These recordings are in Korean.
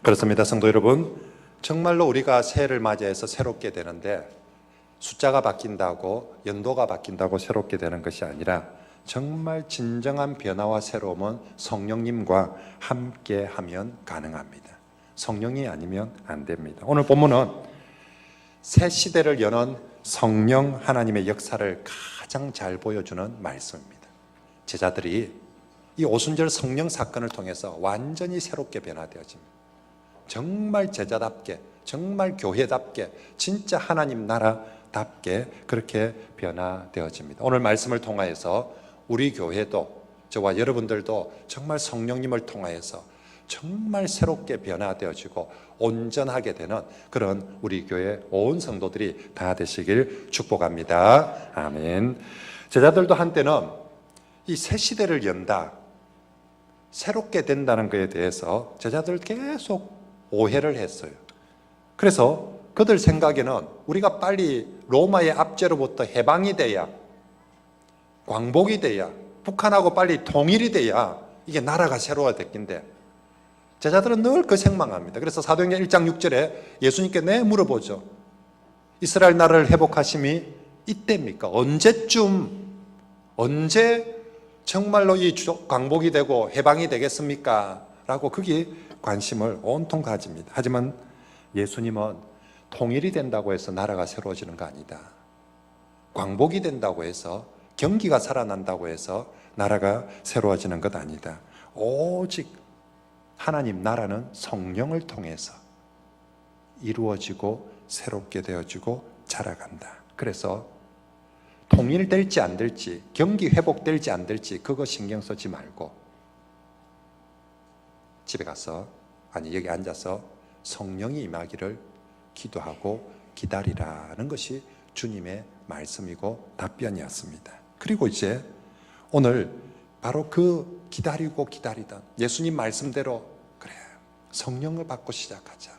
그렇습니다. 성도 여러분, 정말로 우리가 새해를 맞이해서 새롭게 되는데 숫자가 바뀐다고, 연도가 바뀐다고 새롭게 되는 것이 아니라 정말 진정한 변화와 새로움은 성령님과 함께 하면 가능합니다. 성령이 아니면 안 됩니다. 오늘 본문은 새 시대를 여는 성령 하나님의 역사를 가장 잘 보여주는 말씀입니다. 제자들이 이 오순절 성령 사건을 통해서 완전히 새롭게 변화되어집니다. 정말 제자답게, 정말 교회답게, 진짜 하나님 나라답게 그렇게 변화되어집니다. 오늘 말씀을 통하여서 우리 교회도, 저와 여러분들도 정말 성령님을 통하여서 정말 새롭게 변화되어지고 온전하게 되는 그런 우리 교회 온 성도들이 다 되시길 축복합니다. 아멘. 제자들도 한때는 이 새 시대를 연다, 새롭게 된다는 것에 대해서 제자들 계속 오해를 했어요. 그래서 그들 생각에는 우리가 빨리 로마의 압제로부터 해방이 돼야, 광복이 돼야, 북한하고 빨리 통일이 돼야 이게 나라가 새로워졌긴데, 제자들은 늘 그 생각합니다. 그래서 사도행전 1장 6절에 예수님께 물어보죠. 이스라엘 나라를 회복하심이 이때입니까? 언제쯤, 언제 정말로 이 광복이 되고 해방이 되겠습니까? 라고 거기에 관심을 온통 가집니다. 하지만 예수님은 통일이 된다고 해서 나라가 새로워지는 거 아니다. 광복이 된다고 해서, 경기가 살아난다고 해서 나라가 새로워지는 것 아니다. 오직 하나님 나라는 성령을 통해서 이루어지고 새롭게 되어지고 자라간다. 그래서 통일될지 안 될지, 경기 회복될지 안 될지 그거 신경 쓰지 말고 집에 가서, 아니 여기 앉아서 성령이 임하기를 기도하고 기다리라는 것이 주님의 말씀이고 답변이었습니다. 그리고 이제 오늘 바로 그 기다리고 기다리던 예수님 말씀대로, 그래 성령을 받고 시작하자,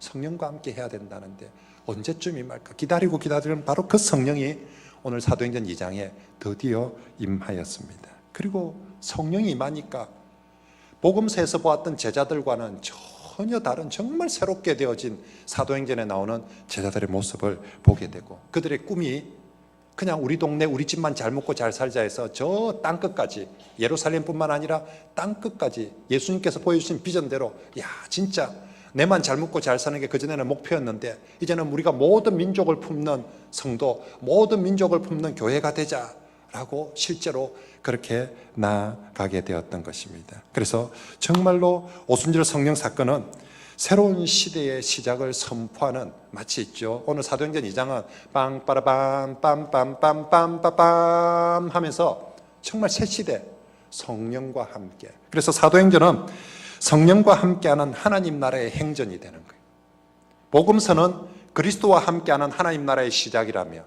성령과 함께 해야 된다는데 언제쯤 임할까? 기다리고 기다리는 바로 그 성령이 오늘 사도행전 2장에 드디어 임하였습니다. 그리고 성령이 임하니까 복음서에서 보았던 제자들과는 전혀 다른, 정말 새롭게 되어진 사도행전에 나오는 제자들의 모습을 보게 되고, 그들의 꿈이 그냥 우리 동네 우리 집만 잘 먹고 잘 살자 해서 저 땅끝까지, 예루살렘뿐만 아니라 땅끝까지 예수님께서 보여주신 비전대로, 야 진짜 내만 잘 먹고 잘 사는 게 그전에는 목표였는데 이제는 우리가 모든 민족을 품는 성도, 모든 민족을 품는 교회가 되자라고 실제로 그렇게 나아가게 되었던 것입니다. 그래서 정말로 오순절 성령 사건은 새로운 시대의 시작을 선포하는, 마치 있죠. 오늘 사도행전 2장은 빵빠라밤 빰빰빰빰빰빰 하면서 정말 새 시대 성령과 함께, 그래서 사도행전은 성령과 함께하는 하나님 나라의 행전이 되는 거예요. 복음서는 그리스도와 함께하는 하나님 나라의 시작이라며,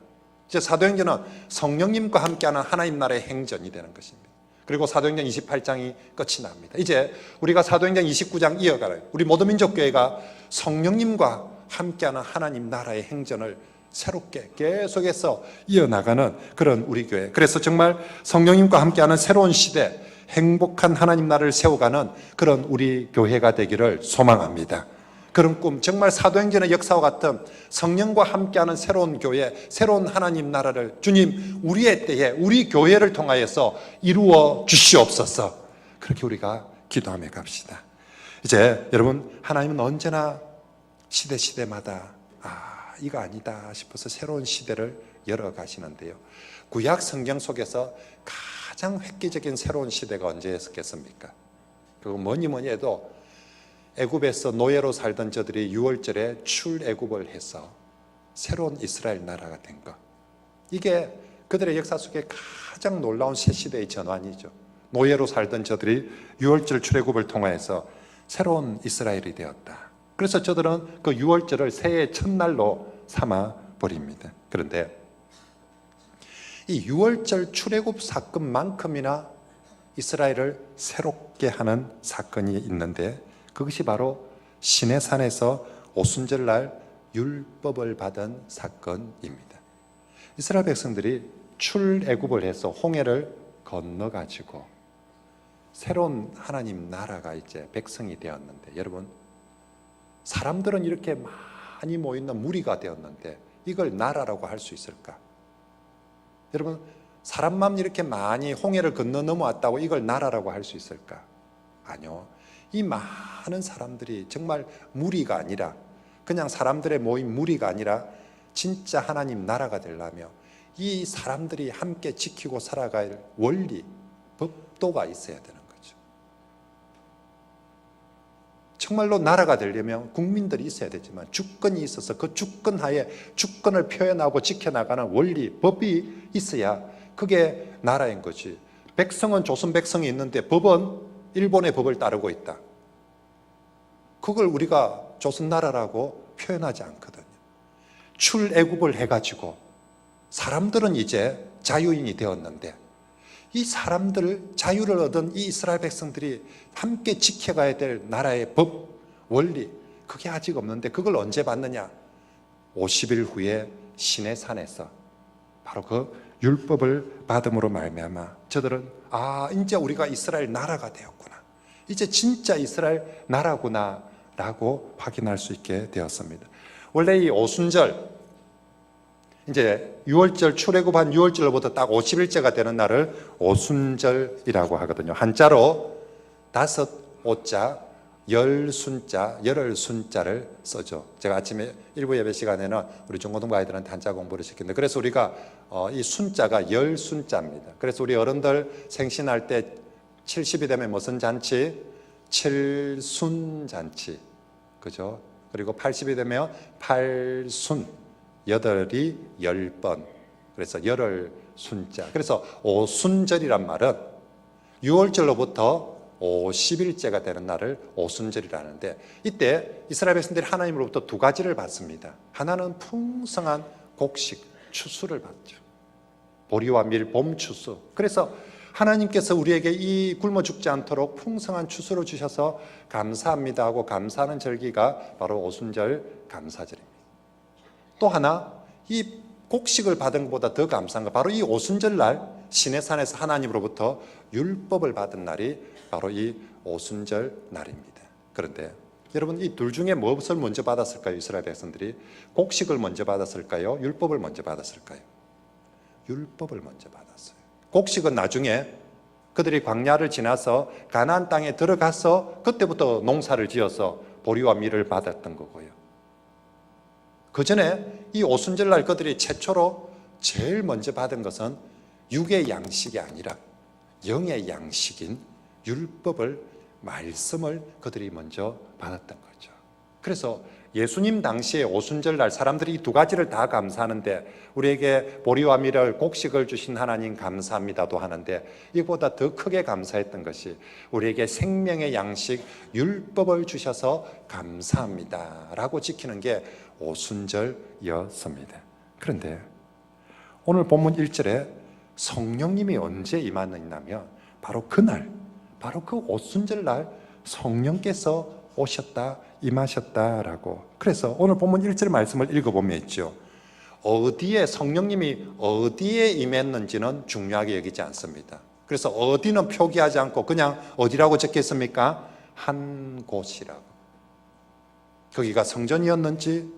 이제 사도행전은 성령님과 함께하는 하나님 나라의 행전이 되는 것입니다. 그리고 사도행전 28장이 끝이 납니다. 이제 우리가 사도행전 29장 이어가요. 우리 모든 민족교회가 성령님과 함께하는 하나님 나라의 행전을 새롭게 계속해서 이어나가는 그런 우리 교회. 그래서 정말 성령님과 함께하는 새로운 시대, 행복한 하나님 나라를 세워가는 그런 우리 교회가 되기를 소망합니다. 그런 꿈, 정말 사도행전의 역사와 같은 성령과 함께하는 새로운 교회, 새로운 하나님 나라를 주님 우리의 때에 우리 교회를 통하여서 이루어 주시옵소서. 그렇게 우리가 기도하며 갑시다. 이제 여러분, 하나님은 언제나 시대마다 이거 아니다 싶어서 새로운 시대를 열어가시는데요, 구약 성경 속에서 가장 획기적인 새로운 시대가 언제였겠습니까? 그거 뭐니 해도 애굽에서 노예로 살던 저들이 6월절에 출애굽을 해서 새로운 이스라엘 나라가 된 것, 이게 그들의 역사 속에 가장 놀라운 새 시대의 전환이죠. 노예로 살던 저들이 6월절 출애굽을 통해서 새로운 이스라엘이 되었다. 그래서 저들은 그 6월절을 새해의 첫날로 삼아 버립니다. 그런데 이 6월절 출애굽 사건만큼이나 이스라엘을 새롭게 하는 사건이 있는데, 그것이 바로 시내산에서 오순절날 율법을 받은 사건입니다. 이스라엘 백성들이 출애굽을 해서 홍해를 건너가지고 새로운 하나님 나라가 이제 백성이 되었는데, 여러분 사람들은 이렇게 많이 모이는 무리가 되었는데 이걸 나라라고 할 수 있을까? 여러분, 사람만 이렇게 많이 홍해를 건너 넘어왔다고 이걸 나라라고 할 수 있을까? 아니요. 이 많은 사람들이 정말 무리가 아니라, 그냥 사람들의 모임 무리가 아니라 진짜 하나님 나라가 되려면 이 사람들이 함께 지키고 살아갈 원리, 법도가 있어야 되는 거죠. 정말로 나라가 되려면 국민들이 있어야 되지만 주권이 있어서 그 주권 하에 주권을 표현하고 지켜나가는 원리, 법이 있어야 그게 나라인 거지. 백성은 조선 백성이 있는데 법은 일본의 법을 따르고 있다. 그걸 우리가 조선 나라라고 표현하지 않거든요. 출애굽을 해가지고 사람들은 이제 자유인이 되었는데 이 사람들, 자유를 얻은 이 이스라엘 백성들이 함께 지켜가야 될 나라의 법, 원리, 그게 아직 없는데 그걸 언제 받느냐? 50일 후에 시내산에서 바로 그 율법을 받음으로 말미암아 저들은 이제 우리가 이스라엘 나라가 되었구나, 이제 진짜 이스라엘 나라구나 라고 확인할 수 있게 되었습니다. 원래 이 오순절, 이제 6월절, 출애굽한 6월절로부터 딱 50일째가 되는 날을 오순절이라고 하거든요. 한자로 5오자, 열순자, 열흘 순자를 써죠. 제가 아침에 일부 예배 시간에는 우리 중고등부 아이들한테 한자 공부를 시켰는데, 그래서 우리가 이 순자가 열순자입니다. 그래서 우리 어른들 생신할 때 70이 되면 무슨 잔치? 칠순잔치, 그죠? 그리고 80이 되면 팔순, 여덟이 10번, 그래서 열흘 순자. 그래서 오순절이란 말은 6월절로부터 50일째가 되는 날을 오순절이라는데, 이때 이스라엘 백성들이 하나님으로부터 두 가지를 받습니다. 하나는 풍성한 곡식, 추수를 받죠. 보리와 밀, 봄 추수. 그래서 하나님께서 우리에게 이 굶어 죽지 않도록 풍성한 추수를 주셔서 감사합니다 하고 감사하는 절기가 바로 오순절 감사절입니다. 또 하나, 이 곡식을 받은 것보다 더 감사한 거, 바로 이 오순절 날 시내산에서 하나님으로부터 율법을 받은 날이 바로 이 오순절 날입니다. 그런데 여러분, 이 둘 중에 무엇을 먼저 받았을까요? 이스라엘 백성들이 곡식을 먼저 받았을까요? 율법을 먼저 받았을까요? 율법을 먼저 받았어요. 곡식은 나중에 그들이 광야를 지나서 가나안 땅에 들어가서 그때부터 농사를 지어서 보리와 밀을 받았던 거고요. 그 전에 이 오순절날 그들이 최초로 제일 먼저 받은 것은 육의 양식이 아니라 영의 양식인 율법을, 말씀을 그들이 먼저 받았던 거죠. 그래서 예수님 당시에 오순절날 사람들이 이 두 가지를 다 감사하는데, 우리에게 보리와 밀을, 곡식을 주신 하나님 감사합니다도 하는데, 이보다 더 크게 감사했던 것이 우리에게 생명의 양식 율법을 주셔서 감사합니다 라고 지키는 게 오순절이었습니다. 그런데 오늘 본문 1절에 성령님이 언제 임하느냐면 바로 그날, 바로 그 오순절날 성령께서 오셨다, 임하셨다라고. 그래서 오늘 본문 1절 말씀을 읽어보면 있죠. 어디에 성령님이 어디에 임했는지는 중요하게 여기지 않습니다. 그래서 어디는 표기하지 않고 그냥 어디라고 적혔습니까? 한 곳이라고. 거기가 성전이었는지,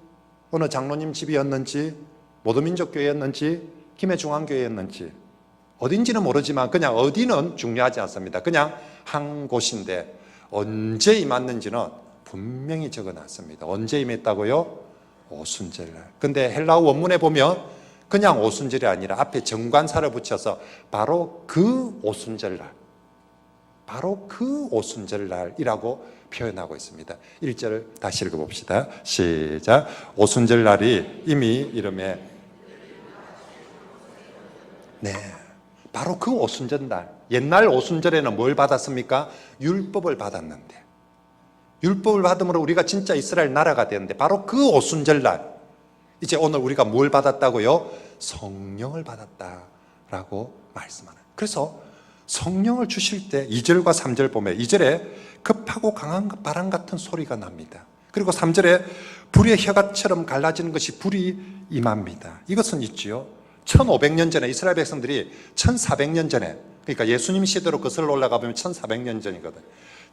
어느 장로님 집이었는지, 모두민족교회였는지, 김해중앙교회였는지 어딘지는 모르지만 그냥 어디는 중요하지 않습니다. 그냥 한 곳인데 언제 임했는지는 분명히 적어놨습니다. 언제 임했다고요? 오순절날. 근데 헬라어 원문에 보면 그냥 오순절이 아니라 앞에 정관사를 붙여서 바로 그 오순절날, 바로 그 오순절날이라고 표현하고 있습니다. 1절 다시 읽어봅시다. 시작. 오순절날이 이미 이름에, 네, 바로 그 오순절날. 옛날 오순절에는 뭘 받았습니까? 율법을 받았는데, 율법을 받음으로 우리가 진짜 이스라엘 나라가 되는데, 바로 그 오순절날 이제 오늘 우리가 뭘 받았다고요? 성령을 받았다라고 말씀하는. 그래서 성령을 주실 때 2절과 3절 보면 2절에 급하고 강한 바람 같은 소리가 납니다. 그리고 3절에 불의 혀같처럼 갈라지는 것이 불이 임합니다. 이것은 있지요. 1500년 전에 이스라엘 백성들이 1400년 전에, 그러니까 예수님 시대로 거슬러 올라가 보면 1400년 전이거든.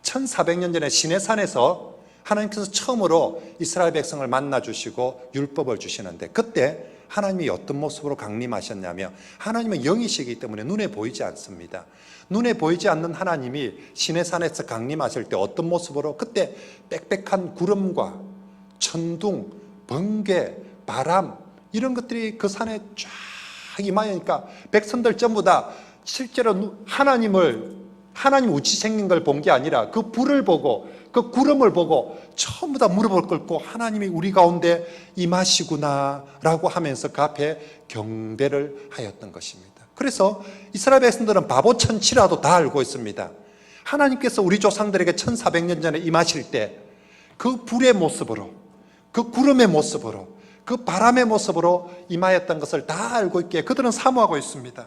1400년 전에 시내산에서 하나님께서 처음으로 이스라엘 백성을 만나 주시고 율법을 주시는데, 그때 하나님이 어떤 모습으로 강림하셨냐면, 하나님은 영이시기 때문에 눈에 보이지 않습니다. 눈에 보이지 않는 하나님이 시내산에서 강림하실 때 어떤 모습으로, 그때 빽빽한 구름과 천둥, 번개, 바람, 이런 것들이 그 산에 쫙 임하니까 백성들 전부 다 실제로 하나님 우치 생긴 걸 본 게 아니라 그 불을 보고 그 구름을 보고 전부 다 무릎을 꿇고 하나님이 우리 가운데 임하시구나 라고 하면서 그 앞에 경배를 하였던 것입니다. 그래서 이스라엘 백성들은 바보 천치라도 다 알고 있습니다. 하나님께서 우리 조상들에게 1400년 전에 임하실 때 그 불의 모습으로, 그 구름의 모습으로, 그 바람의 모습으로 임하였던 것을 다 알고 있기에 그들은 사모하고 있습니다.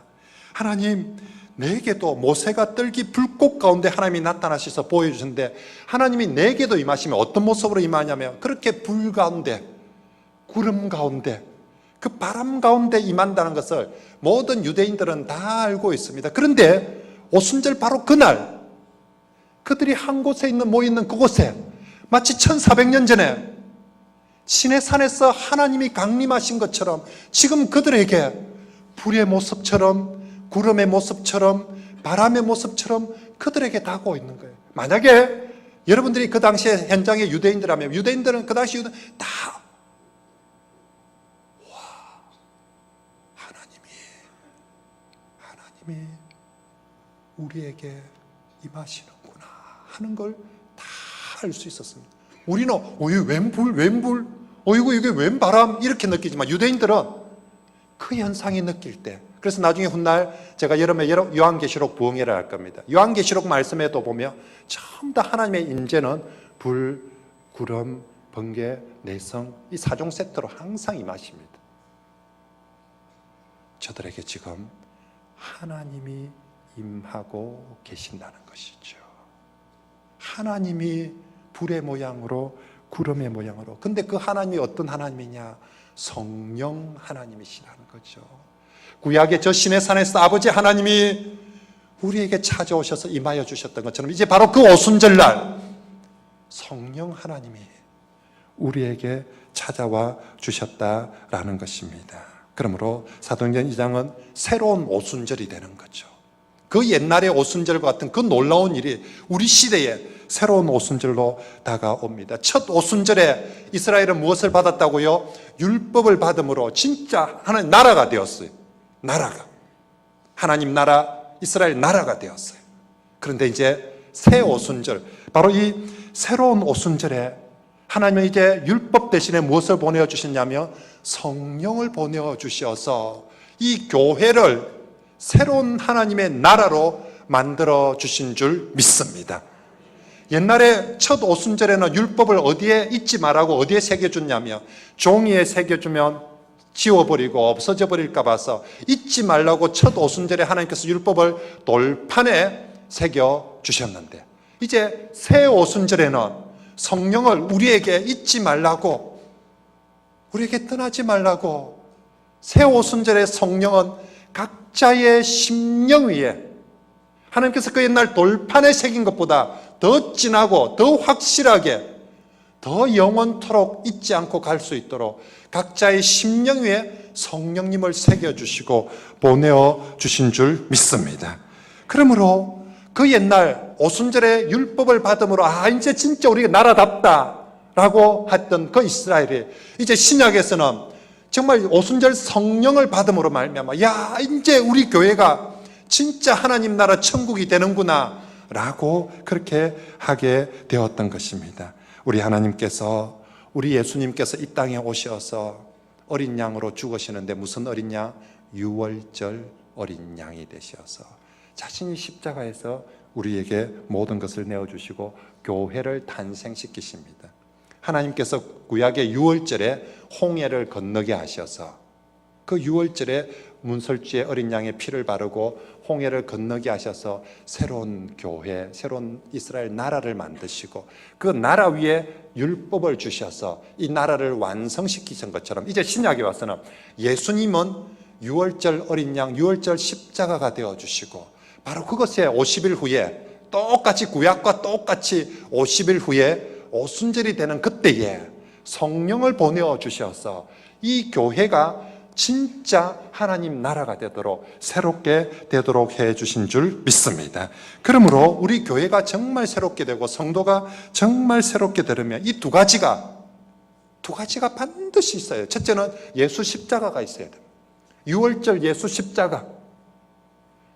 하나님, 내게도 모세가 떨기 불꽃 가운데 하나님이 나타나셔서 보여주신데, 하나님이 내게도 임하시면 어떤 모습으로 임하냐면 그렇게 불 가운데, 구름 가운데, 그 바람 가운데 임한다는 것을 모든 유대인들은 다 알고 있습니다. 그런데 오순절 바로 그날 그들이 한 곳에 모여있는 그곳에 마치 1400년 전에 시내산에서 하나님이 강림하신 것처럼 지금 그들에게 불의 모습처럼, 구름의 모습처럼, 바람의 모습처럼 그들에게 다가오고 있는 거예요. 만약에 여러분들이 그 당시에 현장의 유대인들이라면, 유대인들은 그 당시 유대인 다 하나님이 우리에게 임하시는구나 하는 걸 다 알 수 있었습니다. 우리는 웬 불, 어이구 이게 웬 바람 이렇게 느끼지만 유대인들은 그 현상이 느낄 때, 그래서 나중에 훗날 제가 여름에 요한계시록 부흥회를 할 겁니다. 요한계시록 말씀에도 보면 전부 다 하나님의 임재는 불, 구름, 번개, 내성, 이 4종 세트로 항상 임하십니다. 저들에게 지금 하나님이 임하고 계신다는 것이죠. 하나님이 불의 모양으로, 구름의 모양으로. 근데 그 하나님이 어떤 하나님이냐? 성령 하나님이시라는 거죠. 구약의 저 시내산에서 아버지 하나님이 우리에게 찾아오셔서 임하여 주셨던 것처럼 이제 바로 그 오순절날 성령 하나님이 우리에게 찾아와 주셨다라는 것입니다. 그러므로 사도행전 2장은 새로운 오순절이 되는 거죠. 그 옛날의 오순절과 같은 그 놀라운 일이 우리 시대에 새로운 오순절로 다가옵니다. 첫 오순절에 이스라엘은 무엇을 받았다고요? 율법을 받음으로 진짜 하나님 나라가 되었어요. 나라가. 하나님 나라, 이스라엘 나라가 되었어요. 그런데 이제 새 오순절, 바로 이 새로운 오순절에 하나님은 이제 율법 대신에 무엇을 보내어 주셨냐면 성령을 보내어 주셔서 이 교회를 새로운 하나님의 나라로 만들어 주신 줄 믿습니다. 옛날에 첫 오순절에는 율법을 어디에 잊지 말라고 어디에 새겨줬냐면 종이에 새겨주면 지워버리고 없어져 버릴까 봐서 잊지 말라고 첫 오순절에 하나님께서 율법을 돌판에 새겨주셨는데, 이제 새 오순절에는 성령을 우리에게 잊지 말라고, 우리에게 떠나지 말라고, 새 오순절의 성령은 각자의 심령 위에 하나님께서 그 옛날 돌판에 새긴 것보다 더 진하고 더 확실하게 더 영원토록 잊지 않고 갈 수 있도록 각자의 심령 위에 성령님을 새겨주시고 보내어 주신 줄 믿습니다. 그러므로 그 옛날 오순절에 율법을 받음으로 이제 진짜 우리가 나라답다 라고 했던 그 이스라엘이 이제 신약에서는 정말 오순절 성령을 받음으로 말미암아 이제 우리 교회가 진짜 하나님 나라 천국이 되는구나 라고 그렇게 하게 되었던 것입니다. 우리 하나님께서, 우리 예수님께서 이 땅에 오셔서 어린 양으로 죽으시는데 무슨 어린 양? 유월절 어린 양이 되셔서 자신이 십자가에서 우리에게 모든 것을 내어주시고 교회를 탄생시키십니다. 하나님께서 구약의 유월절에 홍해를 건너게 하셔서 그 유월절에 문설주의 어린 양의 피를 바르고 홍해를 건너게 하셔서 새로운 교회, 새로운 이스라엘 나라를 만드시고 그 나라 위에 율법을 주셔서 이 나라를 완성시키신 것처럼 이제 신약에 와서는 예수님은 유월절 어린 양, 유월절 십자가가 되어주시고 바로 그것에 50일 후에 똑같이 구약과 똑같이 50일 후에 오순절이 되는 그때에 성령을 보내주셔서 이 교회가 진짜 하나님 나라가 되도록 새롭게 되도록 해주신 줄 믿습니다. 그러므로 우리 교회가 정말 새롭게 되고 성도가 정말 새롭게 되려면 이 두 가지가 반드시 있어요. 첫째는 예수 십자가가 있어야 됩니다. 유월절 예수 십자가.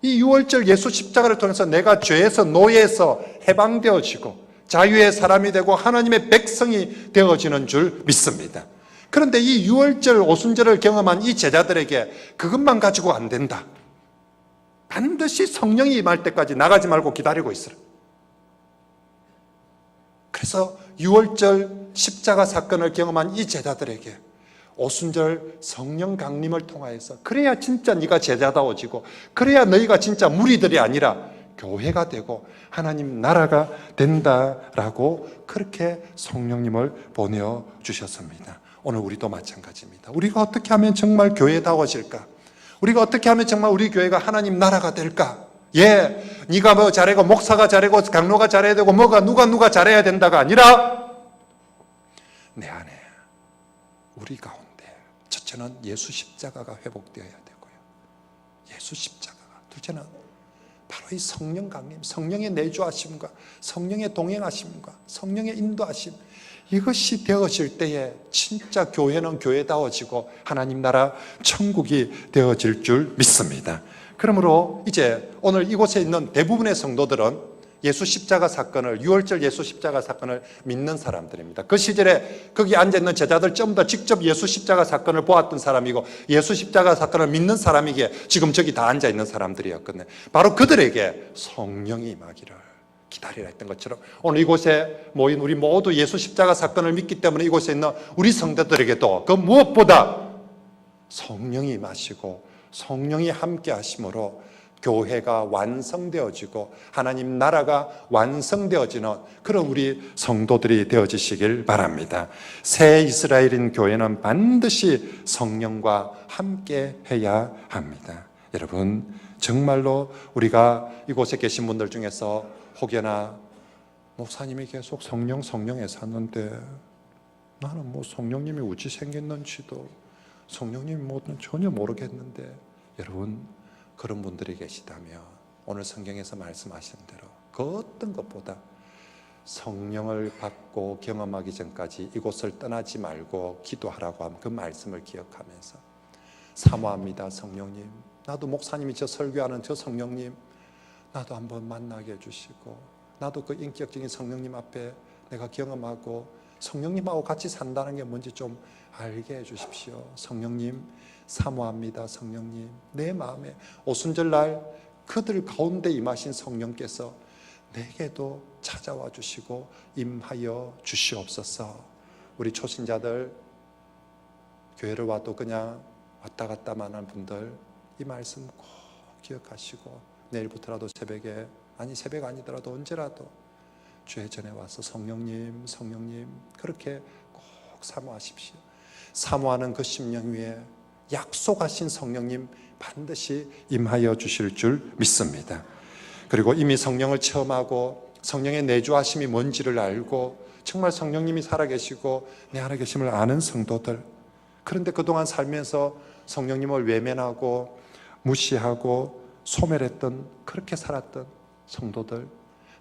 이 유월절 예수 십자가를 통해서 내가 죄에서 노예에서 해방되어지고 자유의 사람이 되고 하나님의 백성이 되어지는 줄 믿습니다. 그런데 이 유월절 오순절을 경험한 이 제자들에게 그것만 가지고 안 된다. 반드시 성령이 임할 때까지 나가지 말고 기다리고 있으라. 그래서 유월절 십자가 사건을 경험한 이 제자들에게 오순절 성령 강림을 통하여서 그래야 진짜 네가 제자다워지고 그래야 너희가 진짜 무리들이 아니라 교회가 되고 하나님 나라가 된다라고 그렇게 성령님을 보내주셨습니다. 오늘 우리도 마찬가지입니다. 우리가 어떻게 하면 정말 교회다워질까? 우리가 어떻게 하면 정말 우리 교회가 하나님 나라가 될까? 네가 뭐 잘하고 목사가 잘하고 강로가 잘해야 되고 뭐가 누가 잘해야 된다가 아니라 내 안에 우리 가운데 첫째는 예수 십자가가 회복되어야 되고요. 예수 십자가가. 둘째는 바로 이 성령 강림, 성령의 내주하심과 성령의 동행하심과 성령의 인도하심, 이것이 되어질 때에 진짜 교회는 교회다워지고 하나님 나라 천국이 되어질 줄 믿습니다. 그러므로 이제 오늘 이곳에 있는 대부분의 성도들은 예수 십자가 사건을, 유월절 예수 십자가 사건을 믿는 사람들입니다. 그 시절에 거기 앉아있는 제자들 전부 다 직접 예수 십자가 사건을 보았던 사람이고 예수 십자가 사건을 믿는 사람이기에 지금 저기 다 앉아있는 사람들이었거든요. 바로 그들에게 성령이 임하기를 기다리라 했던 것처럼 오늘 이곳에 모인 우리 모두 예수 십자가 사건을 믿기 때문에 이곳에 있는 우리 성도들에게도 그 무엇보다 성령이 임하시고 성령이 함께 하심으로 교회가 완성되어지고 하나님 나라가 완성되어지는 그런 우리 성도들이 되어지시길 바랍니다. 새 이스라엘인 교회는 반드시 성령과 함께 해야 합니다. 여러분, 정말로 우리가 이곳에 계신 분들 중에서 혹여나 목사님이 계속 성령에서 샀는데 나는 뭐 성령님이 어찌 생겼는지도 성령님이 뭐든 전혀 모르겠는데, 여러분 그런 분들이 계시다면 오늘 성경에서 말씀하신 대로 그 어떤 것보다 성령을 받고 경험하기 전까지 이곳을 떠나지 말고 기도하라고 하면 그 말씀을 기억하면서 사모합니다. 성령님, 나도 목사님이 저 설교하는 저 성령님 나도 한번 만나게 해주시고 나도 그 인격적인 성령님 앞에 내가 경험하고 성령님하고 같이 산다는 게 뭔지 좀 알게 해주십시오. 성령님 사모합니다. 성령님, 내 마음에 오순절날 그들 가운데 임하신 성령께서 내게도 찾아와 주시고 임하여 주시옵소서. 우리 초신자들 교회를 와도 그냥 왔다 갔다만 한 분들 이 말씀 꼭 기억하시고 내일부터라도 새벽에, 아니 새벽 아니더라도 언제라도 주의 전에 와서 성령님 그렇게 꼭 사모하십시오. 사모하는 그 심령 위에 약속하신 성령님 반드시 임하여 주실 줄 믿습니다. 그리고 이미 성령을 체험하고 성령의 내주하심이 뭔지를 알고 정말 성령님이 살아계시고 내 안에 계심을 아는 성도들, 그런데 그동안 살면서 성령님을 외면하고 무시하고 소멸했던, 그렇게 살았던 성도들,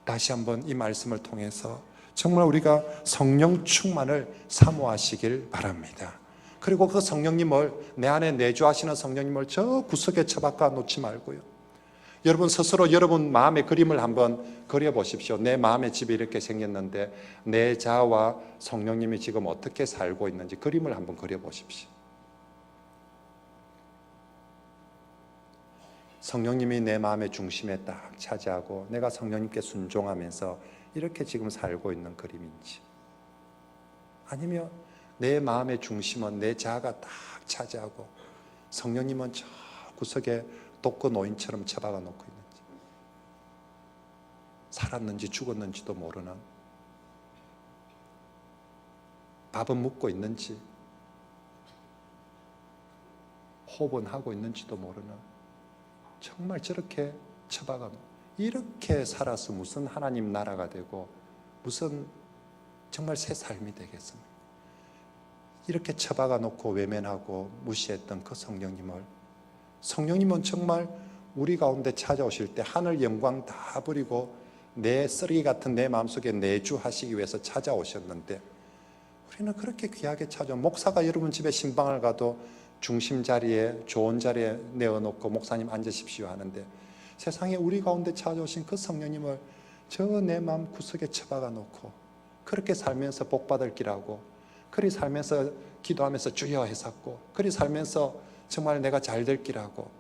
다시 한번 이 말씀을 통해서 정말 우리가 성령 충만을 사모하시길 바랍니다. 그리고 그 성령님을, 내 안에 내주하시는 성령님을 저 구석에 처박아 놓지 말고요. 여러분 스스로 여러분 마음의 그림을 한번 그려보십시오. 내 마음의 집이 이렇게 생겼는데 내 자아와 성령님이 지금 어떻게 살고 있는지 그림을 한번 그려보십시오. 성령님이 내 마음의 중심에 딱 차지하고 내가 성령님께 순종하면서 이렇게 지금 살고 있는 그림인지, 아니면 내 마음의 중심은 내 자아가 딱 차지하고 성령님은 저 구석에 독거 노인처럼 처박아 놓고 있는지, 살았는지 죽었는지도 모르는, 밥은 먹고 있는지 호흡은 하고 있는지도 모르는, 정말 저렇게 처박아, 이렇게 살아서 무슨 하나님 나라가 되고 무슨 정말 새 삶이 되겠습니까? 이렇게 처박아 놓고 외면하고 무시했던 그 성령님은 정말 우리 가운데 찾아오실 때 하늘 영광 다 버리고 내 쓰레기 같은 내 마음속에 내주하시기 위해서 찾아오셨는데, 우리는 그렇게 귀하게 찾아온 목사가 여러분 집에 신방을 가도 중심 자리에 좋은 자리에 내어놓고 목사님 앉으십시오 하는데, 세상에 우리 가운데 찾아오신 그 성령님을 저 내 마음 구석에 처박아 놓고 그렇게 살면서 복받을 길하고, 그리 살면서 기도하면서 주여 했었고, 그리 살면서 정말 내가 잘 될 길하고,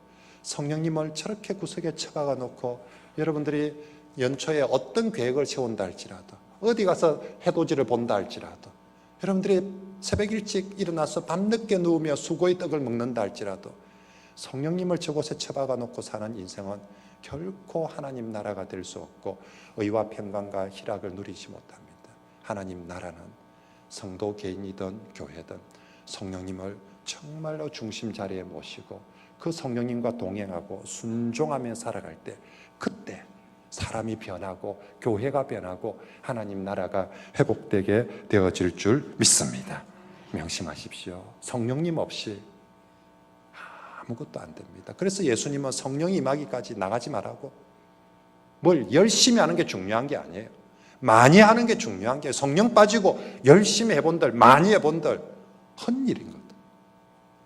성령님을 저렇게 구석에 처박아 놓고 여러분들이 연초에 어떤 계획을 세운다 할지라도, 어디 가서 해돋이를 본다 할지라도, 여러분들이 새벽 일찍 일어나서 밤늦게 누우며 수고의 떡을 먹는다 할지라도, 성령님을 저곳에 처박아 놓고 사는 인생은 결코 하나님 나라가 될 수 없고 의와 평강과 희락을 누리지 못합니다. 하나님 나라는 성도 개인이든 교회든 성령님을 정말로 중심 자리에 모시고 그 성령님과 동행하고 순종하며 살아갈 때, 그때 사람이 변하고 교회가 변하고 하나님 나라가 회복되게 되어질 줄 믿습니다. 명심하십시오. 성령님 없이 아무것도 안 됩니다. 그래서 예수님은 성령이 임하기까지 나가지 말라고, 뭘 열심히 하는 게 중요한 게 아니에요. 많이 하는 게 중요한 게, 성령 빠지고 열심히 해본들 많이 해본들 헛일인 거다.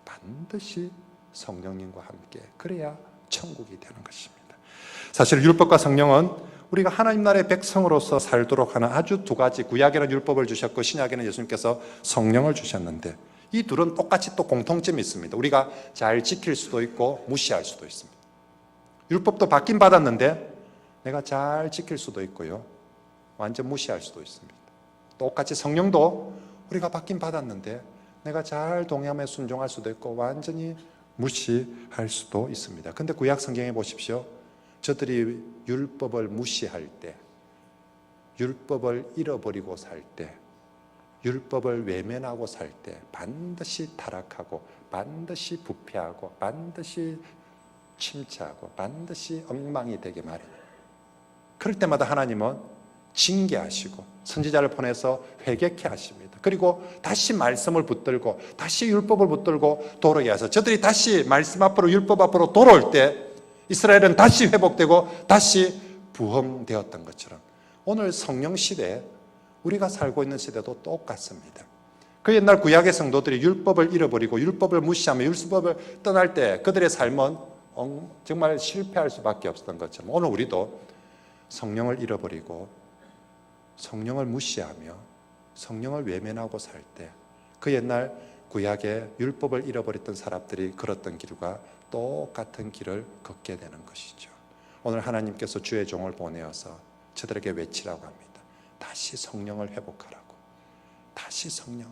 반드시 성령님과 함께 그래야 천국이 되는 것입니다. 사실 율법과 성령은 우리가 하나님 나라의 백성으로서 살도록 하는 아주 두 가지, 구약에는 율법을 주셨고 신약에는 예수님께서 성령을 주셨는데, 이 둘은 똑같이 또 공통점이 있습니다. 우리가 잘 지킬 수도 있고 무시할 수도 있습니다. 율법도 받긴 받았는데 내가 잘 지킬 수도 있고요, 완전 무시할 수도 있습니다. 똑같이 성령도 우리가 받긴 받았는데 내가 잘 동의하며 순종할 수도 있고 완전히 무시할 수도 있습니다. 근데 구약 성경에 보십시오. 저들이 율법을 무시할 때, 율법을 잃어버리고 살 때, 율법을 외면하고 살 때 반드시 타락하고 반드시 부패하고 반드시 침체하고 반드시 엉망이 되게 마련이에요. 그럴 때마다 하나님은 징계하시고 선지자를 보내서 회개케 하십니다. 그리고 다시 말씀을 붙들고 다시 율법을 붙들고 돌아오게 해서 저들이 다시 말씀 앞으로 율법 앞으로 돌아올 때 이스라엘은 다시 회복되고 다시 부흥되었던 것처럼 오늘 성령 시대에 우리가 살고 있는 시대도 똑같습니다. 그 옛날 구약의 성도들이 율법을 잃어버리고 율법을 무시하며 율법을 떠날 때 그들의 삶은 정말 실패할 수밖에 없었던 것처럼 오늘 우리도 성령을 잃어버리고 성령을 무시하며 성령을 외면하고 살 때 그 옛날 구약의 율법을 잃어버렸던 사람들이 걸었던 길과 똑같은 길을 걷게 되는 것이죠. 오늘 하나님께서 주의 종을 보내어서 저들에게 외치라고 합니다. 다시 성령을 회복하라고. 다시 성령을.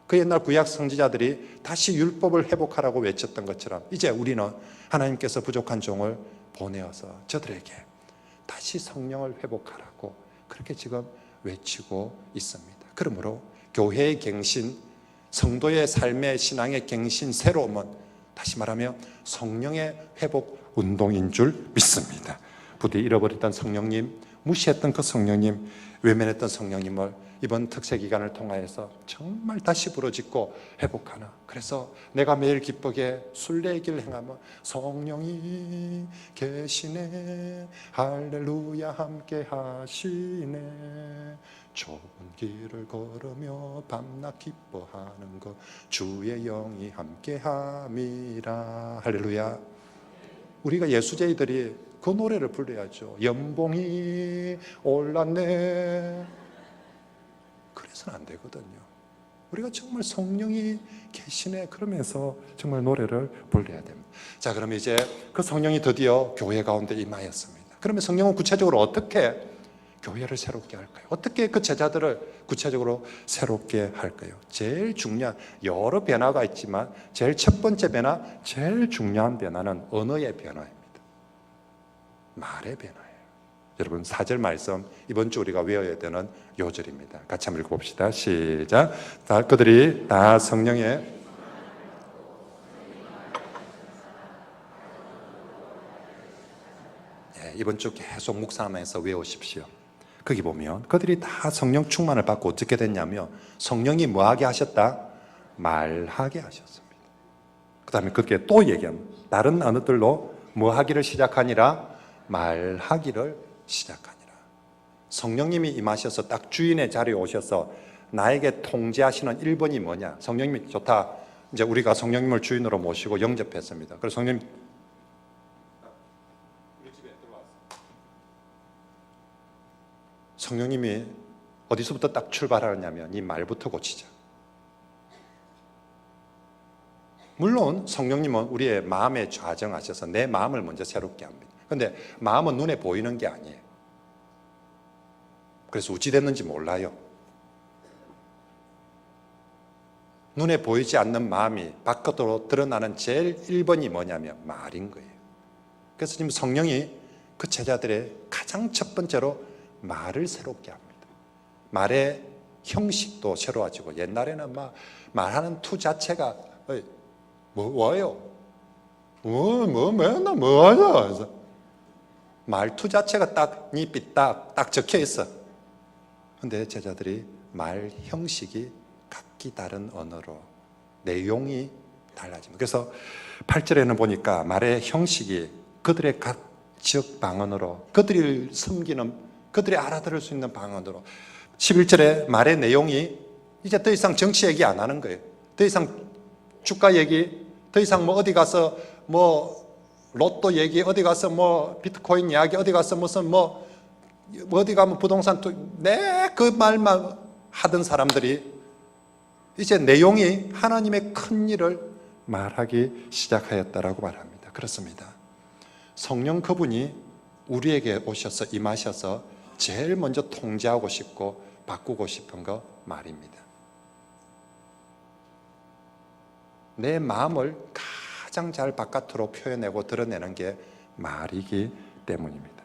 그 옛날 구약 선지자들이 다시 율법을 회복하라고 외쳤던 것처럼 이제 우리는 하나님께서 부족한 종을 보내어서 저들에게 다시 성령을 회복하라고 그렇게 지금 외치고 있습니다. 그러므로 교회의 갱신, 성도의 삶의 신앙의 갱신, 새로움은 다시 말하면 성령의 회복 운동인 줄 믿습니다. 부디 잃어버렸던 성령님, 무시했던 그 성령님, 외면했던 성령님을 이번 특세 기간을 통하여서 정말 다시 부르짖고 회복하는, 그래서 내가 매일 기쁘게 순례의 길을 행하며 성령이 계시네 할렐루야 함께 하시네 좁은 길을 걸으며 밤낮 기뻐하는 것 주의 영이 함께 함이라. 할렐루야. 우리가 예수제이들이 그 노래를 불러야죠. 연봉이 올랐네. 그래서는 안 되거든요. 우리가 정말 성령이 계시네 그러면서 정말 노래를 불러야 됩니다. 자, 그럼 이제 그 성령이 드디어 교회 가운데 임하였습니다. 그러면 성령은 구체적으로 어떻게 교회를 새롭게 할까요? 어떻게 그 제자들을 구체적으로 새롭게 할까요? 제일 중요한, 여러 변화가 있지만 제일 첫 번째 변화, 제일 중요한 변화는 언어의 변화입니다. 말의 변화예요. 여러분 4절 말씀 이번 주 우리가 외워야 되는 요절입니다. 같이 한번 읽어봅시다. 시작. 그들이 다 성령의 이번 주 계속 묵상하면서 외우십시오. 거기 보면 그들이 다 성령 충만을 받고 어떻게 됐냐면 성령이 뭐하게 하셨다? 말하게 하셨습니다. 그 다음에 그렇게 또 얘기합니다. 다른 언어들로 뭐하기를 시작하니라? 말하기를 시작하니라. 성령님이 임하셔서 딱 주인의 자리에 오셔서 나에게 통제하시는 1번이 뭐냐? 성령님이 좋다. 이제 우리가 성령님을 주인으로 모시고 영접했습니다. 그래서 성령님 우리 집에 들어왔어. 성령님이 어디서부터 딱 출발하느냐면 이 말부터 고치자. 물론 성령님은 우리의 마음에 좌정하셔서 내 마음을 먼저 새롭게 합니다. 그런데 마음은 눈에 보이는 게 아니에요. 그래서 어찌 됐는지 몰라요. 눈에 보이지 않는 마음이 바깥으로 드러나는 제일 1번이 뭐냐면 말인 거예요. 그래서 지금 성령이 그 제자들의 가장 첫 번째로 말을 새롭게 합니다. 말의 형식도 새로워지고, 옛날에는 막 말하는 투 자체가 뭐예요? 맨날 뭐하냐? 그래서 말투 자체가 딱 잎이 딱 적혀 있어. 근데 제자들이 말 형식이 각기 다른 언어로 내용이 달라집니다. 그래서 8절에는 보니까 말의 형식이 그들의 각 지역 방언으로, 그들이 섬기는, 그들이 알아들을 수 있는 방언으로, 11절에 말의 내용이 이제 더 이상 정치 얘기 안 하는 거예요. 더 이상 주가 얘기, 더 이상 뭐 어디 가서 뭐 로또 얘기, 어디 가서 뭐 비트코인 이야기, 어디 가서 무슨 뭐 어디 가면 부동산 그 말만 하던 사람들이 이제 내용이 하나님의 큰 일을 말하기 시작하였다라고 말합니다. 그렇습니다. 성령 그분이 우리에게 오셔서 임하셔서 제일 먼저 통제하고 싶고 바꾸고 싶은 거 말입니다. 내 마음을 가장 잘 바깥으로 표현하고 드러내는 게 말이기 때문입니다.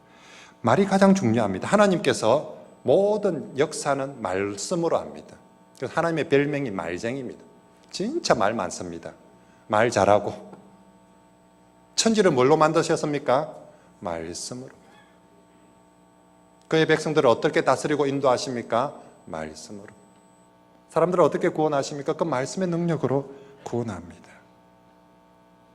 말이 가장 중요합니다. 하나님께서 모든 역사는 말씀으로 합니다. 그래서 하나님의 별명이 말쟁이입니다. 진짜 말 많습니다. 말 잘하고. 천지를 뭘로 만드셨습니까? 말씀으로. 그의 백성들을 어떻게 다스리고 인도하십니까? 말씀으로. 사람들을 어떻게 구원하십니까? 그 말씀의 능력으로 구원합니다.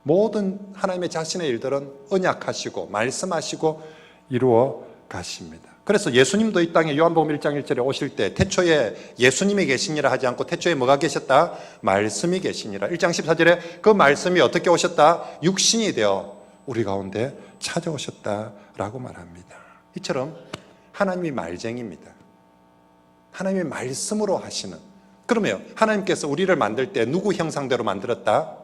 모든 하나님의 자신의 일들은 언약하시고 말씀하시고 이루어 가십니다. 그래서 예수님도 이 땅에 요한복음 1장 1절에 오실 때 태초에 예수님이 계시니라 하지 않고 태초에 뭐가 계셨다? 말씀이 계시니라. 1장 14절에 그 말씀이 어떻게 오셨다? 육신이 되어 우리 가운데 찾아오셨다라고 말합니다. 이처럼 하나님이 말쟁이입니다. 하나님의 말씀으로 하시는. 그러면 하나님께서 우리를 만들 때 누구 형상대로 만들었다?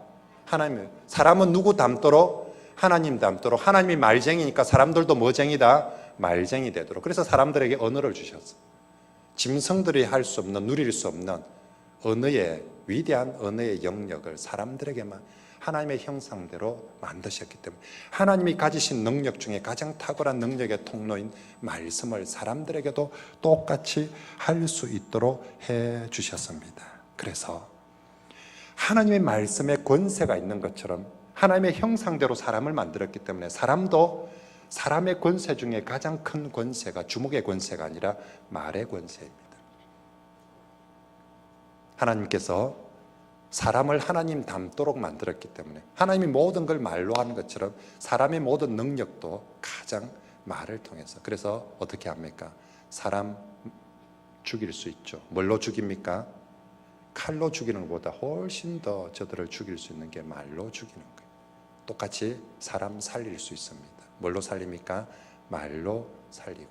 하나님. 사람은 누구 닮도록? 하나님 닮도록. 하나님이 말쟁이니까 사람들도 뭐쟁이다? 말쟁이 되도록. 그래서 사람들에게 언어를 주셨어. 짐승들이 할 수 없는, 누릴 수 없는 언어의, 위대한 언어의 영역을 사람들에게만 하나님의 형상대로 만드셨기 때문에 하나님이 가지신 능력 중에 가장 탁월한 능력의 통로인 말씀을 사람들에게도 똑같이 할 수 있도록 해 주셨습니다. 그래서 하나님의 말씀에 권세가 있는 것처럼 하나님의 형상대로 사람을 만들었기 때문에 사람도 사람의 권세 중에 가장 큰 권세가 주먹의 권세가 아니라 말의 권세입니다. 하나님께서 사람을 하나님 닮도록 만들었기 때문에 하나님이 모든 걸 말로 하는 것처럼 사람의 모든 능력도 가장 말을 통해서. 그래서 어떻게 합니까? 사람 죽일 수 있죠. 뭘로 죽입니까? 칼로 죽이는 것보다 훨씬 더 저들을 죽일 수 있는 게 말로 죽이는 거예요. 똑같이 사람 살릴 수 있습니다. 뭘로 살립니까? 말로 살리고요.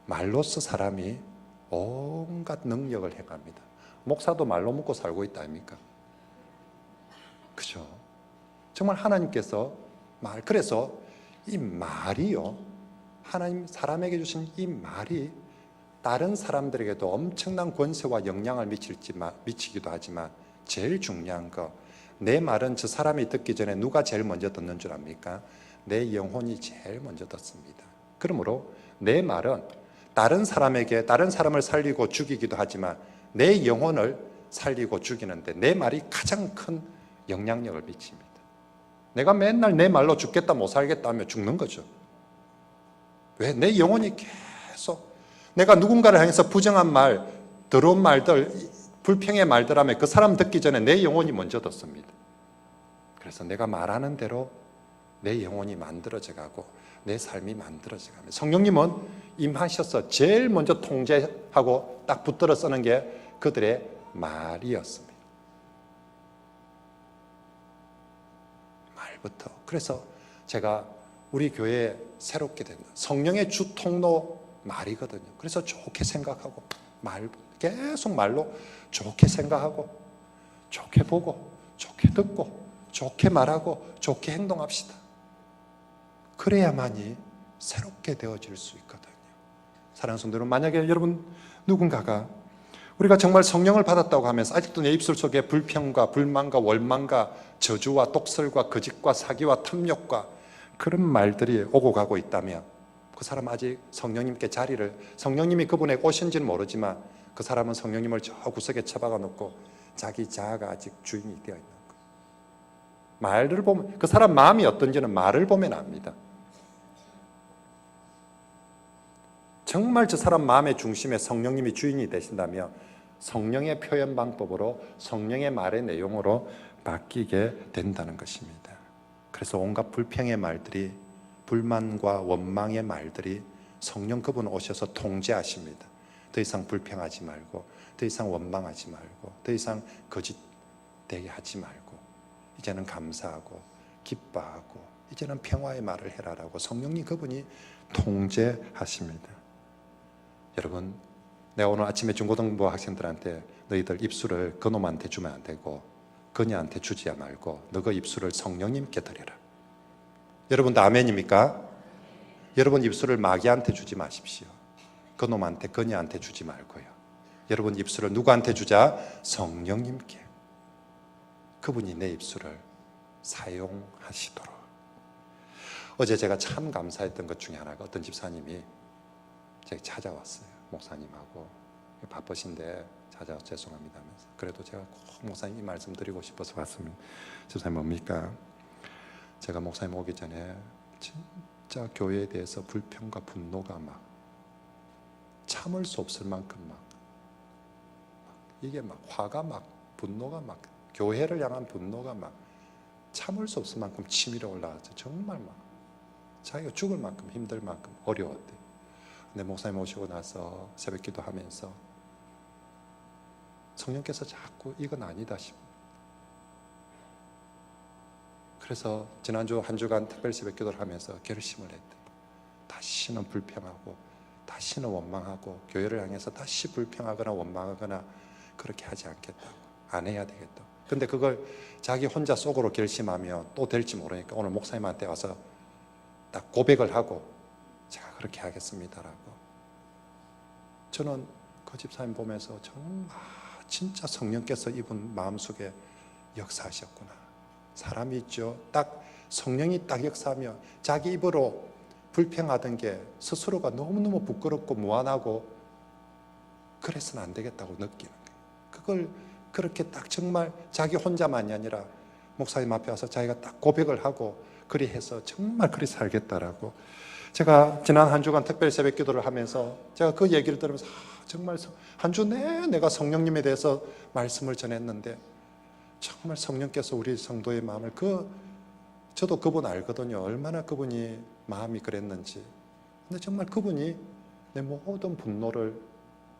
말로써 사람이 온갖 능력을 행합니다. 목사도 말로 먹고 살고 있다 아닙니까? 그죠? 정말 하나님께서 그래서 이 말이요, 하나님 사람에게 주신 이 말이 다른 사람들에게도 엄청난 권세와 영향을 미치기도 하지만 제일 중요한 거, 내 말은 저 사람이 듣기 전에 누가 제일 먼저 듣는 줄 압니까? 내 영혼이 제일 먼저 듣습니다. 그러므로 내 말은 다른 사람을 살리고 죽이기도 하지만 내 영혼을 살리고 죽이는데 내 말이 가장 큰 영향력을 미칩니다. 내가 맨날 내 말로 죽겠다 못 살겠다 하면 죽는 거죠. 왜? 내 영혼이 계속 내가 누군가를 향해서 부정한 말, 더러운 말들, 불평의 말들 하면 그 사람 듣기 전에 내 영혼이 먼저 듣습니다. 그래서 내가 말하는 대로 내 영혼이 만들어져 가고 내 삶이 만들어져 가면 성령님은 임하셔서 제일 먼저 통제하고 딱 붙들어 쓰는 게 그들의 말이었습니다. 말부터. 그래서 제가 우리 교회에 새롭게 된다. 성령의 주 통로 말이거든요. 그래서 좋게 생각하고 계속 말로 좋게 생각하고 좋게 보고 좋게 듣고 좋게 말하고 좋게 행동합시다. 그래야만이 새롭게 되어질 수 있거든요. 사랑하는 성도 여러분, 만약에 여러분 누군가가 우리가 정말 성령을 받았다고 하면서 아직도 내 입술 속에 불평과 불만과 월망과 저주와 독설과 거짓과 사기와 탐욕과 그런 말들이 오고 가고 있다면 그 사람 아직 성령님께 성령님이 그분에게 오신지는 모르지만 그 사람은 성령님을 저 구석에 처박아 놓고 자기 자아가 아직 주인이 되어 있는 거예요. 말을 보면, 그 사람 마음이 어떤지는 말을 보면 압니다. 정말 저 사람 마음의 중심에 성령님이 주인이 되신다면 성령의 표현 방법으로 성령의 말의 내용으로 바뀌게 된다는 것입니다. 그래서 온갖 불평의 말들이, 불만과 원망의 말들이 성령 그분 오셔서 통제하십니다. 더 이상 불평하지 말고, 더 이상 원망하지 말고, 더 이상 거짓되게 하지 말고, 이제는 감사하고 기뻐하고 이제는 평화의 말을 해라라고 성령님 그분이 통제하십니다. 여러분, 내가 오늘 아침에 중고등부 학생들한테 너희들 입술을 그놈한테 주면 안 되고 그녀한테 주지 말고 너 그 입술을 성령님께 드려라. 여러분 다 아멘입니까? 여러분 입술을 마귀한테 주지 마십시오. 그놈한테 그녀한테 주지 말고요. 여러분 입술을 누구한테 주자? 성령님께. 그분이 내 입술을 사용하시도록. 어제 제가 참 감사했던 것 중에 하나가 어떤 집사님이 제가 찾아왔어요. 목사님하고 바쁘신데 찾아와서 죄송합니다 하면서. 그래도 제가 꼭 목사님 이 말씀 드리고 싶어서 왔습니다. 집사님 뭡니까? 제가 목사님 오기 전에 진짜 교회에 대해서 불평과 분노가 막 참을 수 없을 만큼 막 이게 막 화가 막 분노가 막 교회를 향한 분노가 막 참을 수 없을 만큼 치밀어 올라왔죠. 정말 막 자기가 죽을 만큼 힘들 만큼 어려웠대. 근데 목사님 오시고 나서 새벽 기도하면서 성령께서 자꾸 이건 아니다 싶어. 그래서 지난주 한 주간 특별 새벽 기도를 하면서 결심을 했대. 다시는 불평하고 다시는 원망하고 교회를 향해서 다시 불평하거나 원망하거나 그렇게 하지 않겠다고. 안 해야 되겠다. 근데 그걸 자기 혼자 속으로 결심하면 또 될지 모르니까 오늘 목사님한테 와서 딱 고백을 하고 제가 그렇게 하겠습니다라고. 저는 그 집사님 보면서 정말 진짜 성령께서 이분 마음속에 역사하셨구나. 사람이 있죠. 딱 성령이 딱 역사하면 자기 입으로 불평하던 게 스스로가 너무너무 부끄럽고 무안하고 그래서는 안 되겠다고 느끼는 거예요. 그걸 그렇게 딱 정말 자기 혼자만이 아니라 목사님 앞에 와서 자기가 딱 고백을 하고 그리 해서 정말 그리 살겠다라고. 제가 지난 한 주간 특별 새벽 기도를 하면서 제가 그 얘기를 들으면서 정말 한 주 내내 내가 성령님에 대해서 말씀을 전했는데 정말 성령께서 우리 성도의 마음을 저도 그분 알거든요. 얼마나 그분이 마음이 그랬는지. 근데 정말 그분이 내 모든 분노를,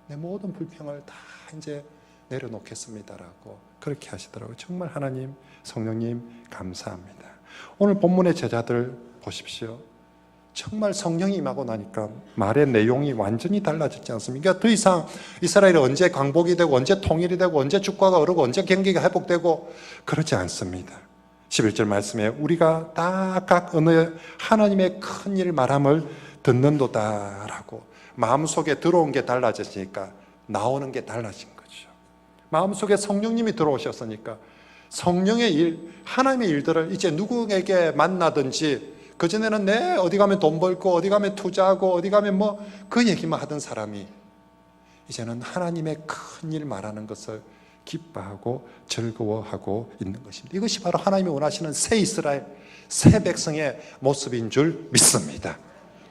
내 모든 불평을 다 이제 내려놓겠습니다라고 그렇게 하시더라고요. 정말 하나님, 성령님 감사합니다. 오늘 본문의 제자들 보십시오. 정말 성령이 임하고 나니까 말의 내용이 완전히 달라졌지 않습니까? 그러니까 더 이상 이스라엘이 언제 광복이 되고 언제 통일이 되고 언제 주가가 오르고 언제 경기가 회복되고 그러지 않습니다. 11절 말씀에 우리가 다 각 어느 하나님의 큰 일 말함을 듣는도다라고. 마음속에 들어온 게 달라졌으니까 나오는 게 달라진 거죠. 마음속에 성령님이 들어오셨으니까 성령의 일, 하나님의 일들을 이제 누구에게 만나든지, 그전에는 내 어디 가면 돈 벌고 어디 가면 투자하고 어디 가면 뭐 그 얘기만 하던 사람이 이제는 하나님의 큰 일 말하는 것을 기뻐하고 즐거워하고 있는 것입니다. 이것이 바로 하나님이 원하시는 새 이스라엘, 새 백성의 모습인 줄 믿습니다.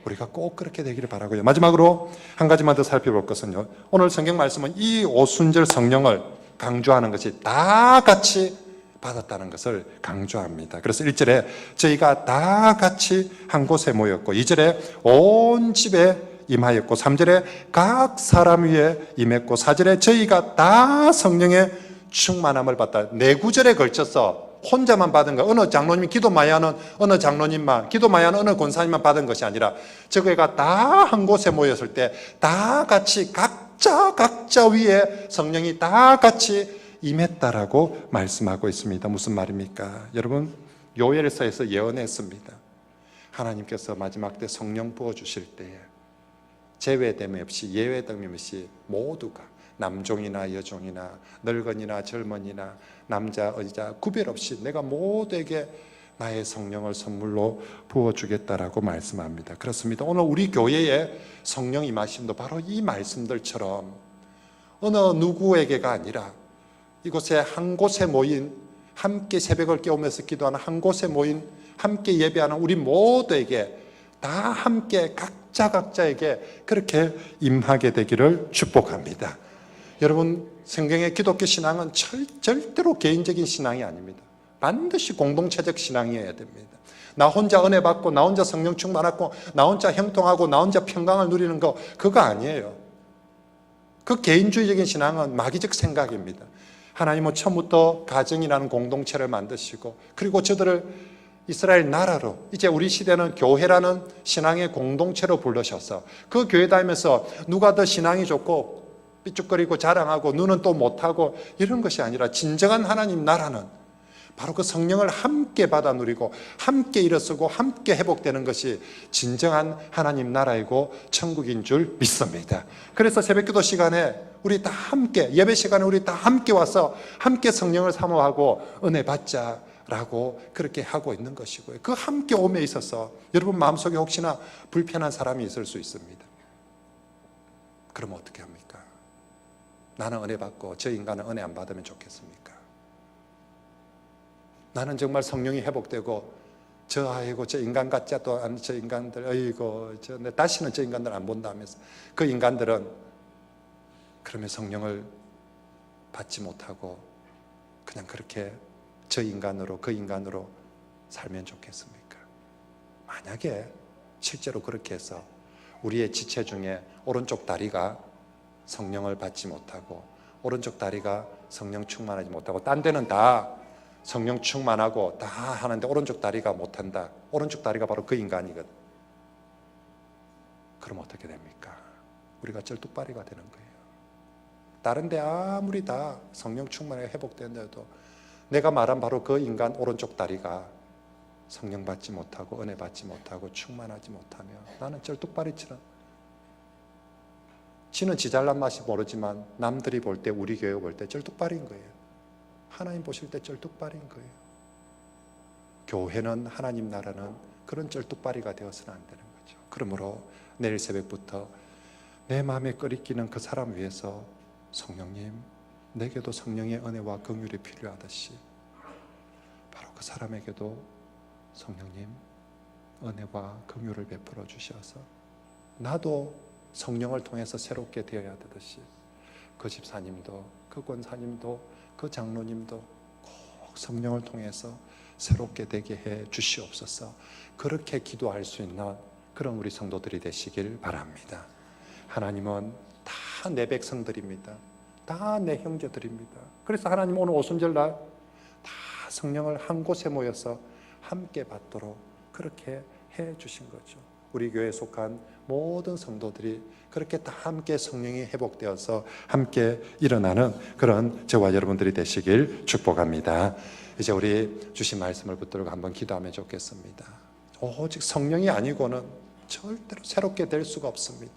우리가 꼭 그렇게 되기를 바라고요. 마지막으로 한 가지만 더 살펴볼 것은요, 오늘 성경 말씀은 이 오순절 성령을 강조하는 것이 다 같이 받았다는 것을 강조합니다. 그래서 1절에 저희가 다 같이 한 곳에 모였고, 2절에 온 집에 임하였고, 3절에 각 사람 위에 임했고, 4절에 저희가 다 성령의 충만함을 받다. 4구절에 걸쳐서 혼자만 받은 거, 어느 장로님이 기도 많이 하는 어느 장로님만, 기도 많이 하는 어느 권사님만 받은 것이 아니라 저희가 다 한 곳에 모였을 때 다 같이 각자 위에 성령이 다 같이 임했다라고 말씀하고 있습니다. 무슨 말입니까? 여러분, 요엘서에서 예언했습니다. 하나님께서 마지막 때 성령 부어주실 때에 제외됨 없이, 예외됨 없이 모두가, 남종이나 여종이나 늙은이나 젊은이나 남자 여자 구별 없이 내가 모두에게 나의 성령을 선물로 부어주겠다라고 말씀합니다. 그렇습니다. 오늘 우리 교회에 성령 임하심도 바로 이 말씀들처럼 어느 누구에게가 아니라 이곳에 한 곳에 모인, 함께 새벽을 깨우면서 기도하는 한 곳에 모인, 함께 예배하는 우리 모두에게 다 함께 각자에게 그렇게 임하게 되기를 축복합니다. 여러분, 성경의 기독교 신앙은 절대로 개인적인 신앙이 아닙니다. 반드시 공동체적 신앙이어야 됩니다. 나 혼자 은혜 받고, 나 혼자 성령 충만하고, 나 혼자 형통하고, 나 혼자 평강을 누리는 거, 그거 아니에요. 그 개인주의적인 신앙은 마귀적 생각입니다. 하나님은 처음부터 가정이라는 공동체를 만드시고, 그리고 저들을 이스라엘 나라로, 이제 우리 시대는 교회라는 신앙의 공동체로 부르셔서 그 교회 다니면서 누가 더 신앙이 좋고 삐죽거리고 자랑하고 누는 또 못하고 이런 것이 아니라, 진정한 하나님 나라는 바로 그 성령을 함께 받아 누리고 함께 일어서고 함께 회복되는 것이 진정한 하나님 나라이고 천국인 줄 믿습니다. 그래서 새벽기도 시간에 우리 다 함께, 예배 시간에 우리 다 함께 와서 함께 성령을 사모하고 은혜 받자라고 그렇게 하고 있는 것이고요. 그 함께 오에 있어서 여러분 마음속에 혹시나 불편한 사람이 있을 수 있습니다. 그럼 어떻게 합니까? 나는 은혜 받고 저 인간은 은혜 안 받으면 좋겠습니까? 나는 정말 성령이 회복되고 저 인간 같지도 않은 저 인간들, 다시는 저 인간들 안 본다 하면서 그 인간들은 그러면 성령을 받지 못하고 그냥 그렇게 저 인간으로, 그 인간으로 살면 좋겠습니까? 만약에 실제로 그렇게 해서 우리의 지체 중에 오른쪽 다리가 성령을 받지 못하고, 오른쪽 다리가 성령 충만하지 못하고, 딴 데는 다 성령 충만하고 다 하는데 오른쪽 다리가 못한다. 오른쪽 다리가 바로 그 인간이거든. 그럼 어떻게 됩니까? 우리가 쩔뚝발이가 되는 거예요. 다른 데 아무리 다 성령 충만하게 회복되는데도 내가 말한 바로 그 인간 오른쪽 다리가 성령 받지 못하고 은혜 받지 못하고 충만하지 못하면 나는 쩔뚝발이처럼, 지는 지 잘난 맛이 모르지만 남들이 볼 때, 우리 교회 볼 때 쩔뚝발인 거예요. 하나님 보실 때 쩔뚝발인 거예요. 교회는, 하나님 나라는 그런 쩔뚝발이가 되어서는 안 되는 거죠. 그러므로 내일 새벽부터 내 마음에 끓이기는 그 사람 위해서 성령님, 내게도 성령의 은혜와 긍휼이 필요하듯이 바로 그 사람에게도 성령님 은혜와 긍휼을 베풀어 주셔서 나도 성령을 통해서 새롭게 되어야 되듯이 그 집사님도, 그 권사님도, 그 장로님도 꼭 성령을 통해서 새롭게 되게 해 주시옵소서. 그렇게 기도할 수 있는 그런 우리 성도들이 되시길 바랍니다. 하나님은 다 내 백성들입니다. 다 내 형제들입니다. 그래서 하나님 오늘 오순절날 다 성령을 한 곳에 모여서 함께 받도록 그렇게 해 주신 거죠. 우리 교회에 속한 모든 성도들이 그렇게 다 함께 성령이 회복되어서 함께 일어나는 그런 저와 여러분들이 되시길 축복합니다. 이제 우리 주신 말씀을 붙들고 한번 기도하면 좋겠습니다. 오직 성령이 아니고는 절대로 새롭게 될 수가 없습니다.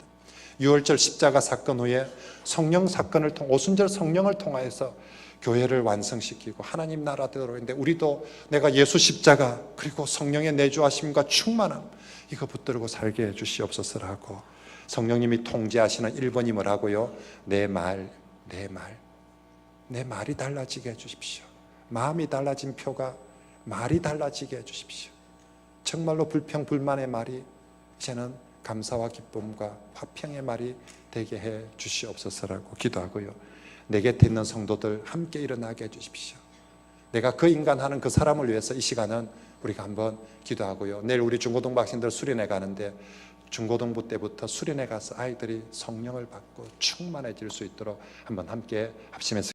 6월절 십자가 사건 후에 성령 사건을 오순절 성령을 통하여서 교회를 완성시키고 하나님 나라 되도록 했는데, 우리도 내가 예수 십자가 그리고 성령의 내주하심과 충만함 이거 붙들고 살게 해주시옵소서라고 성령님이 통제하시는 1번이 뭐라고요? 내 말이 달라지게 해주십시오. 마음이 달라진 표가 말이 달라지게 해주십시오. 정말로 불평불만의 말이 이제는 감사와 기쁨과 화평의 말이 되게 해 주시옵소서라고 기도하고요. 내 곁에 있는 성도들 함께 일어나게 해 주십시오. 내가 그 인간 하는 그 사람을 위해서 이 시간은 우리가 한번 기도하고요. 내일 우리 중고등부 학생들 수련회 가는데 중고등부 때부터 수련회 가서 아이들이 성령을 받고 충만해질 수 있도록 한번 함께 합심해서